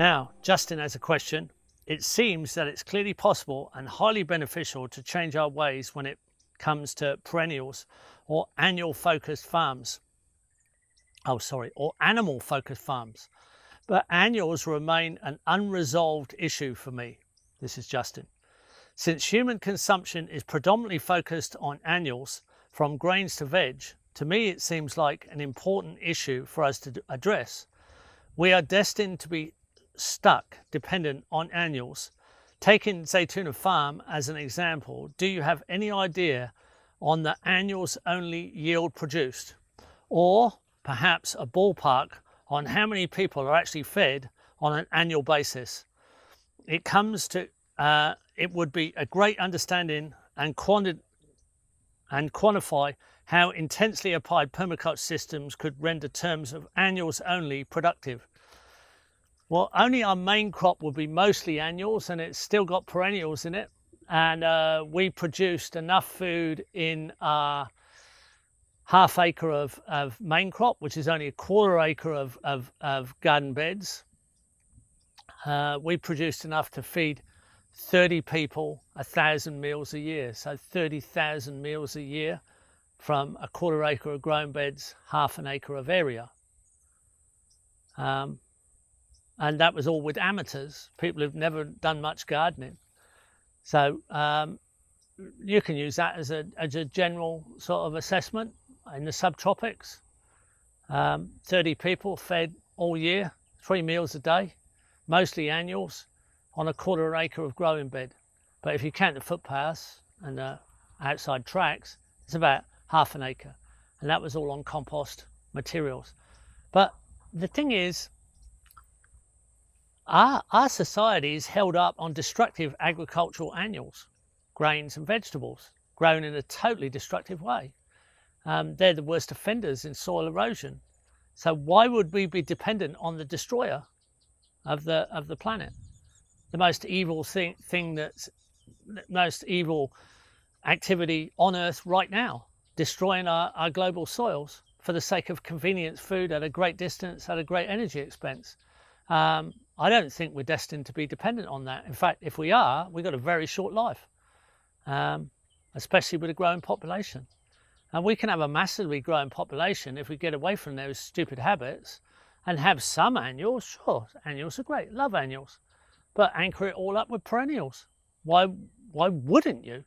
Now, Justin has a question. It seems that it's clearly possible and highly beneficial to change our ways when it comes to perennials or annual focused farms. Or animal focused farms. But annuals remain an unresolved issue for me. This is Justin. Since human consumption is predominantly focused on annuals, from grains to veg, to me it seems like an important issue for us to address. We are destined to be stuck dependent on annuals. Taking Zaytuna Farm as an example, do you have any idea on the annuals only yield produced? Or perhaps a ballpark on how many people are actually fed on an annual basis? It would be a great understanding and quantify how intensely applied permaculture systems could render terms of annuals only productive. Well, only our main crop will be mostly annuals, and it's still got perennials in it. And we produced enough food in our half acre of main crop, which is only a quarter acre of garden beds. We produced enough to feed 30 people 1,000 meals a year. So 30,000 meals a year from a quarter acre of growing beds, half an acre of area. And that was all with amateurs, people who've never done much gardening. So you can use that as a general sort of assessment in the subtropics. 30 people fed all year, 3 meals a day, mostly annuals, on a quarter acre of growing bed. But if you count the footpaths and the outside tracks, it's about half an acre. And that was all on compost materials. But the thing is, our society is held up on destructive agricultural annuals, grains and vegetables, grown in a totally destructive way. They're the worst offenders in soil erosion. So why would we be dependent on the destroyer of the planet? The most evil most evil activity on Earth right now, destroying our global soils for the sake of convenience food at a great distance, at a great energy expense. I don't think we're destined to be dependent on that. In fact, if we are, we've got a very short life, especially with a growing population. And we can have a massively growing population if we get away from those stupid habits and have some annuals. Sure, annuals are great, love annuals, but anchor it all up with perennials. Why wouldn't you?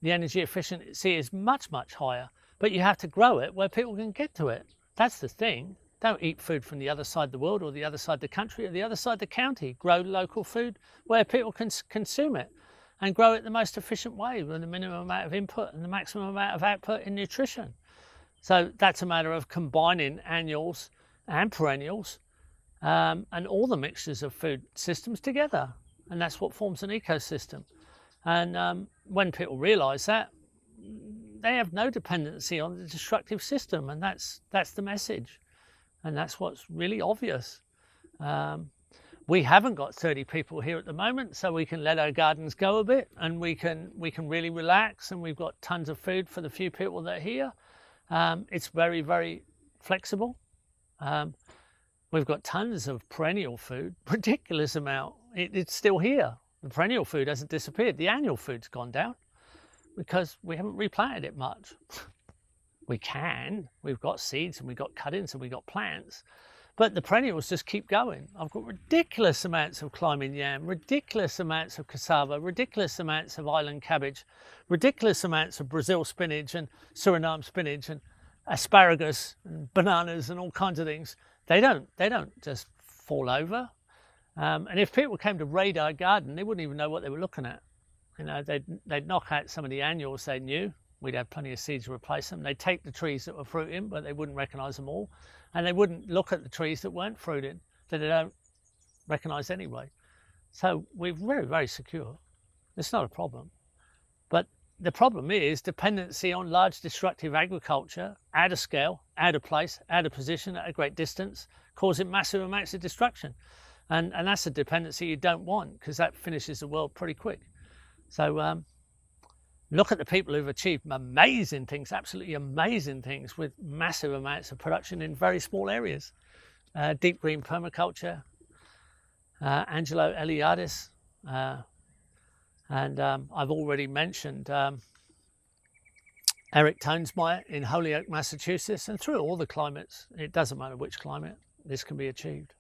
The energy efficiency is much, much higher, but you have to grow it where people can get to it. That's the thing. Don't eat food from the other side of the world or the other side of the country or the other side of the county. Grow local food where people can consume it and grow it the most efficient way with the minimum amount of input and the maximum amount of output in nutrition. So that's a matter of combining annuals and perennials and all the mixtures of food systems together. And that's what forms an ecosystem. And when people realise that, they have no dependency on the destructive system, and that's the message. And that's what's really obvious. We haven't got 30 people here at the moment, so we can let our gardens go a bit, and we can really relax, and we've got tons of food for the few people that are here. It's very, very flexible. We've got tons of perennial food, ridiculous amount. It's still here. The perennial food hasn't disappeared. The annual food's gone down because we haven't replanted it much. We can, we've got seeds and we've got cuttings and we've got plants, but the perennials just keep going. I've got ridiculous amounts of climbing yam, ridiculous amounts of cassava, ridiculous amounts of island cabbage, ridiculous amounts of Brazil spinach and Suriname spinach and asparagus and bananas and all kinds of things. They don't just fall over. And if people came to raid our garden, they wouldn't even know what they were looking at. You know, they'd knock out some of the annuals they knew. We'd have plenty of seeds to replace them. They'd take the trees that were fruiting, but they wouldn't recognise them all. And they wouldn't look at the trees that weren't fruiting, that they don't recognise anyway. So we're very, very secure. It's not a problem. But the problem is dependency on large destructive agriculture, out of scale, out of place, out of position, at a great distance, causing massive amounts of destruction. And that's a dependency you don't want, because that finishes the world pretty quick. So look at the people who've achieved amazing things, absolutely amazing things, with massive amounts of production in very small areas. Deep green permaculture, Angelo Eliadis, and I've already mentioned Eric Tonesmeyer in Holyoke, Massachusetts, and through all the climates, it doesn't matter which climate, this can be achieved.